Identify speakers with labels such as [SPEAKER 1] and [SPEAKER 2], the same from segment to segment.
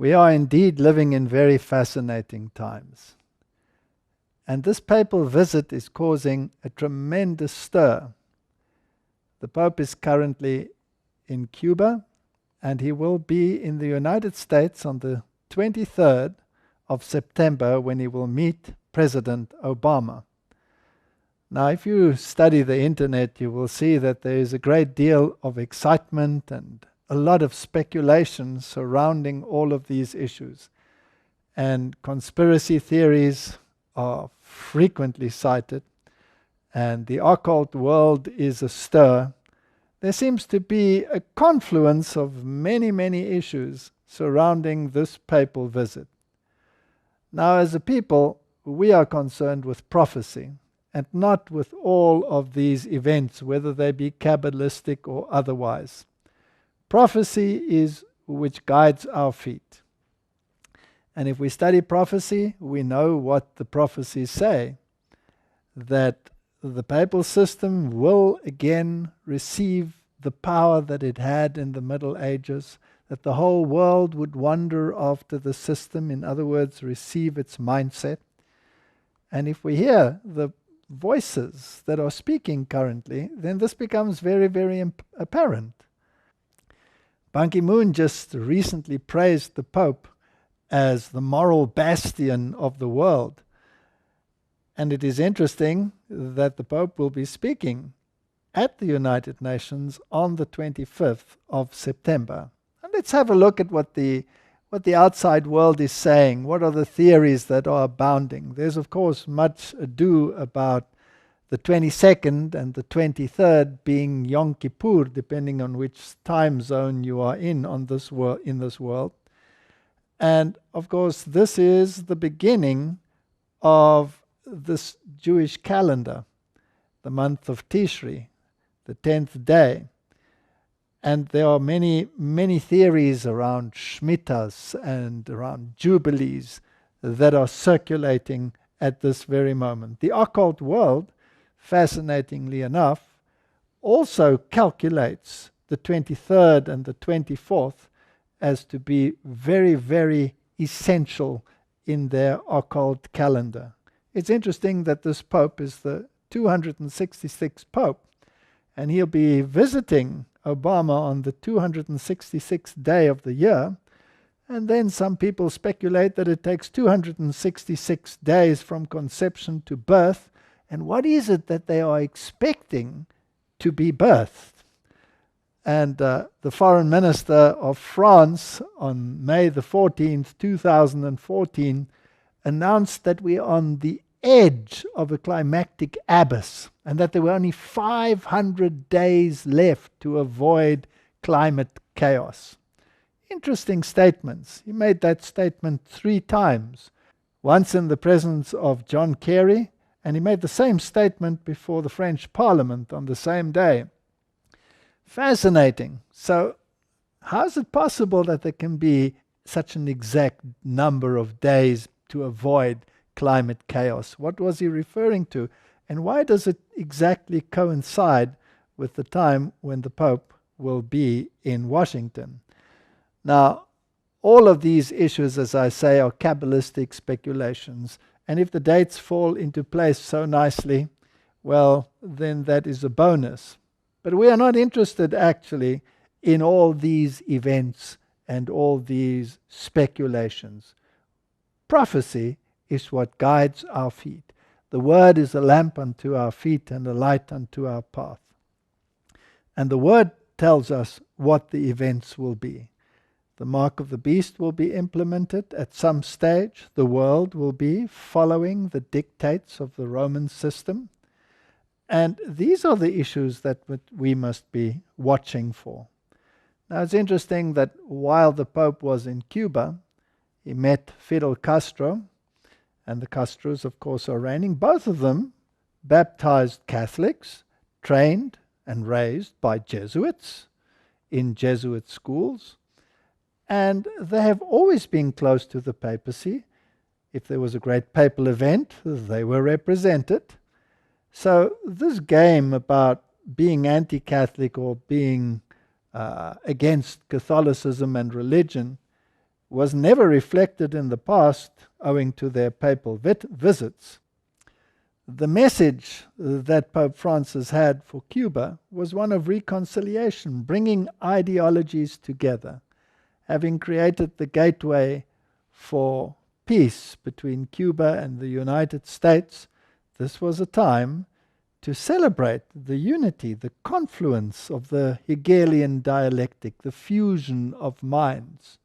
[SPEAKER 1] We are indeed living in very fascinating times. And this papal visit is causing a tremendous stir. The Pope is currently in Cuba, and he will be in the United States on the 23rd of September when he will meet President Obama. Now, if you study the internet, you will see that there is a great deal of excitement and a lot of speculation surrounding all of these issues. And conspiracy theories are frequently cited, and the occult world is astir. There seems to be a confluence of many, many issues surrounding this papal visit. Now, as a people, we are concerned with prophecy and not with all of these events, whether they be Kabbalistic or otherwise. Prophecy is which guides our feet. And if we study prophecy, we know what the prophecies say, that the papal system will again receive the power that it had in the Middle Ages, that the whole world would wander after the system, in other words, receive its mindset. And if we hear the voices that are speaking currently, then this becomes very, very apparent. Ban Ki-moon just recently praised the Pope as the moral bastion of the world. And it is interesting that the Pope will be speaking at the United Nations on the 25th of September. And let's have a look at what the outside world is saying. What are the theories that are abounding? There's, of course, much ado about the 22nd and the 23rd being Yom Kippur, depending on which time zone you are in this world. And, of course, this is the beginning of this Jewish calendar, the month of Tishri, the 10th day. And there are many, many theories around Shmitas and around Jubilees that are circulating at this very moment. The occult world, fascinatingly enough, also calculates the 23rd and the 24th as to be very, very essential in their occult calendar. It's interesting that this Pope is the 266th Pope, and he'll be visiting Obama on the 266th day of the year, and then some people speculate that it takes 266 days from conception to birth, and what is it that they are expecting to be birthed? And the Foreign Minister of France on May the 14th, 2014, announced that we're on the edge of a climactic abyss and that there were only 500 days left to avoid climate chaos. Interesting statements. He made that statement 3 times, once in the presence of John Kerry, and he made the same statement before the French Parliament on the same day. Fascinating. So how is it possible that there can be such an exact number of days to avoid climate chaos? What was he referring to? And why does it exactly coincide with the time when the Pope will be in Washington? Now, all of these issues, as I say, are Kabbalistic speculations. And if the dates fall into place so nicely, well, then that is a bonus. But we are not interested actually in all these events and all these speculations. Prophecy is what guides our feet. The word is a lamp unto our feet and a light unto our path. And the word tells us what the events will be. The mark of the beast will be implemented at some stage. The world will be following the dictates of the Roman system. And these are the issues that we must be watching for. Now, it's interesting that while the Pope was in Cuba, he met Fidel Castro, and the Castros, of course, are reigning. Both of them baptized Catholics, trained and raised by Jesuits in Jesuit schools. And they have always been close to the papacy. If there was a great papal event, they were represented. So this game about being anti-Catholic or being against Catholicism and religion, was never reflected in the past owing to their papal visits. The message that Pope Francis had for Cuba was one of reconciliation, bringing ideologies together, having created the gateway for peace between Cuba and the United States. This was a time to celebrate the unity, the confluence of the Hegelian dialectic, the fusion of minds.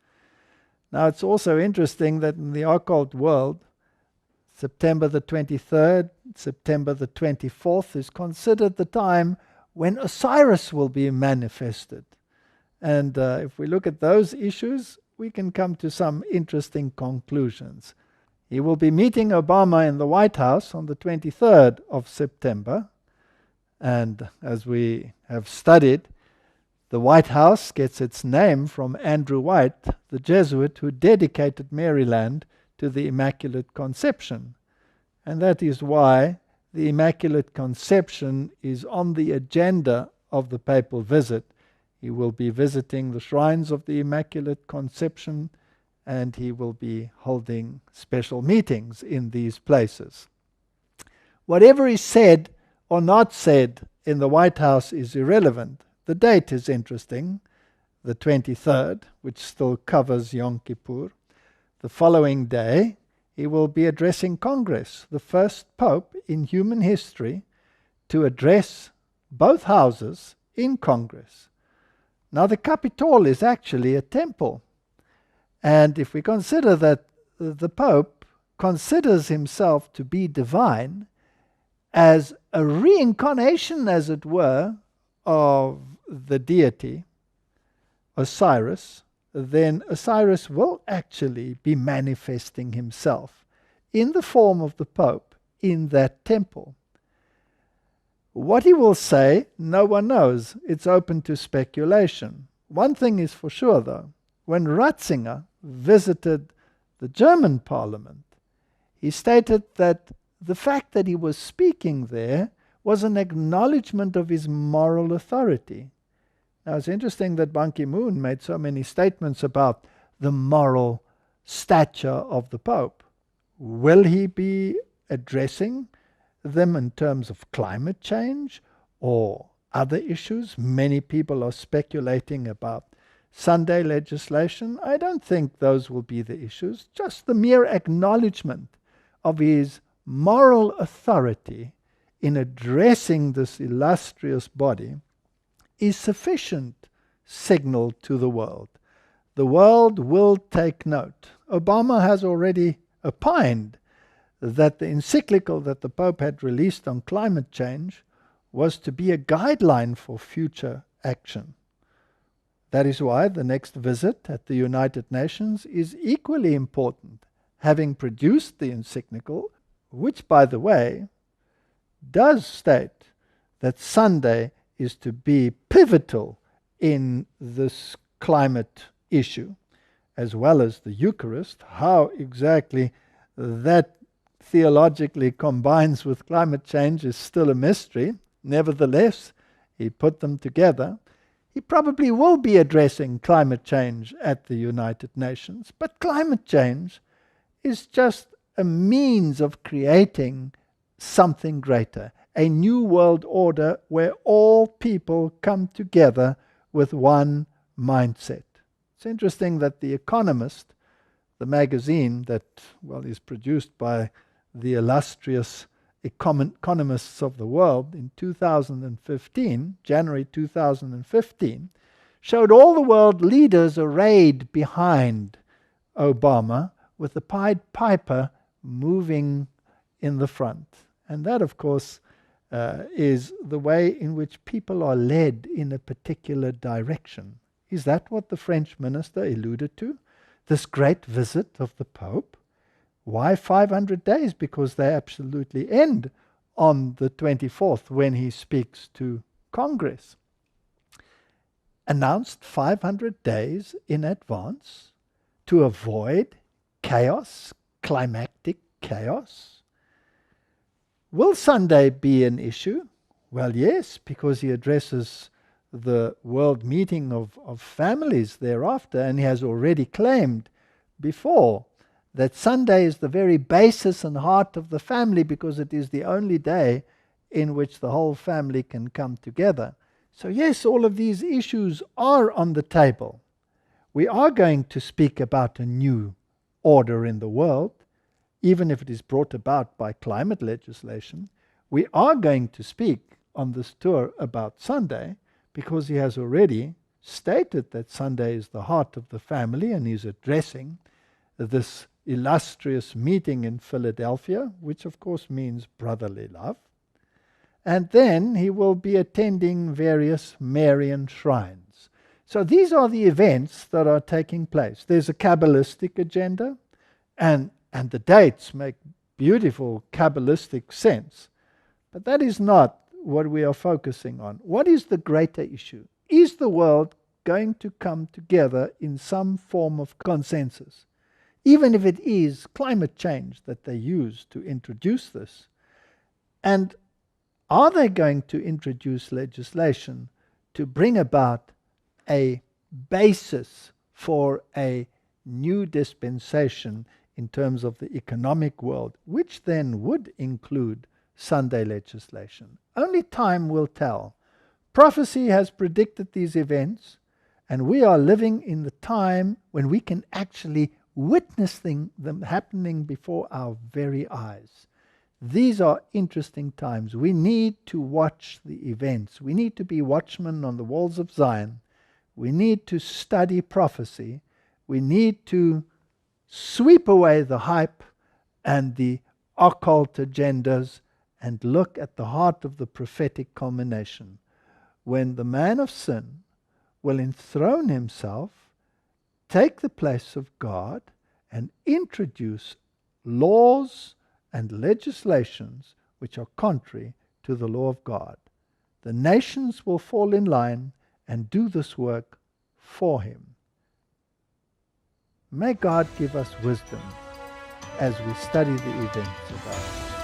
[SPEAKER 1] Now, it's also interesting that in the occult world, September the 23rd, September the 24th is considered the time when Osiris will be manifested. And if we look at those issues, we can come to some interesting conclusions. He will be meeting Obama in the White House on the 23rd of September. And as we have studied, the White House gets its name from Andrew White, the Jesuit who dedicated Maryland to the Immaculate Conception. And that is why the Immaculate Conception is on the agenda of the papal visit. He will be visiting the shrines of the Immaculate Conception, and he will be holding special meetings in these places. Whatever is said or not said in the White House is irrelevant. The date is interesting, the 23rd, which still covers Yom Kippur. The following day, he will be addressing Congress, the first pope in human history to address both houses in Congress. Now, the Capitol is actually a temple. And if we consider that the Pope considers himself to be divine, as a reincarnation, as it were, of the deity, Osiris, then Osiris will actually be manifesting himself in the form of the Pope in that temple. What he will say, no one knows. It's open to speculation. One thing is for sure, though. When Ratzinger visited the German parliament, he stated that the fact that he was speaking there was an acknowledgement of his moral authority. Now, it's interesting that Ban Ki-moon made so many statements about the moral stature of the Pope. Will he be addressing them in terms of climate change or other issues? Many people are speculating about Sunday legislation. I don't think those will be the issues. Just the mere acknowledgement of his moral authority in addressing this illustrious body is sufficient signal to the world. The world will take note. Obama has already opined that the encyclical that the Pope had released on climate change was to be a guideline for future action. That is why the next visit at the United Nations is equally important, having produced the encyclical, which, by the way, does state that Sunday is to be pivotal in this climate issue, as well as the Eucharist. How exactly that theologically combines with climate change is still a mystery. Nevertheless, he put them together. He probably will be addressing climate change at the United Nations, but climate change is just a means of creating something greater, a new world order where all people come together with one mindset. It's interesting that The Economist, the magazine that, is produced by the illustrious economists of the world, in 2015, January 2015, showed all the world leaders arrayed behind Obama with the Pied Piper moving in the front. And that, of course, is the way in which people are led in a particular direction. Is that what the French minister alluded to? This great visit of the Pope? Why 500 days? Because they absolutely end on the 24th when he speaks to Congress. Announced 500 days in advance to avoid chaos, climactic chaos. Will Sunday be an issue? Well, yes, because he addresses the world meeting of families thereafter, and he has already claimed before that Sunday is the very basis and heart of the family, because it is the only day in which the whole family can come together. So yes, all of these issues are on the table. We are going to speak about a new order in the world, even if it is brought about by climate legislation. We are going to speak on this tour about Sunday, because he has already stated that Sunday is the heart of the family, and he's addressing this illustrious meeting in Philadelphia, which of course means brotherly love. And then he will be attending various Marian shrines. So these are the events that are taking place. There's a Kabbalistic agenda, and the dates make beautiful Kabbalistic sense. But that is not what we are focusing on. What is the greater issue? Is the world going to come together in some form of consensus? Even if it is climate change that they use to introduce this. And are they going to introduce legislation to bring about a basis for a new dispensation in terms of the economic world, which then would include Sunday legislation? Only time will tell. Prophecy has predicted these events, and we are living in the time when we can actually witness them happening before our very eyes. These are interesting times. We need to watch the events. We need to be watchmen on the walls of Zion. We need to study prophecy. We need to sweep away the hype and the occult agendas and look at the heart of the prophetic culmination, when the man of sin will enthrone himself, take the place of God, and introduce laws and legislations which are contrary to the law of God. The nations will fall in line and do this work for him. May God give us wisdom as we study the events of our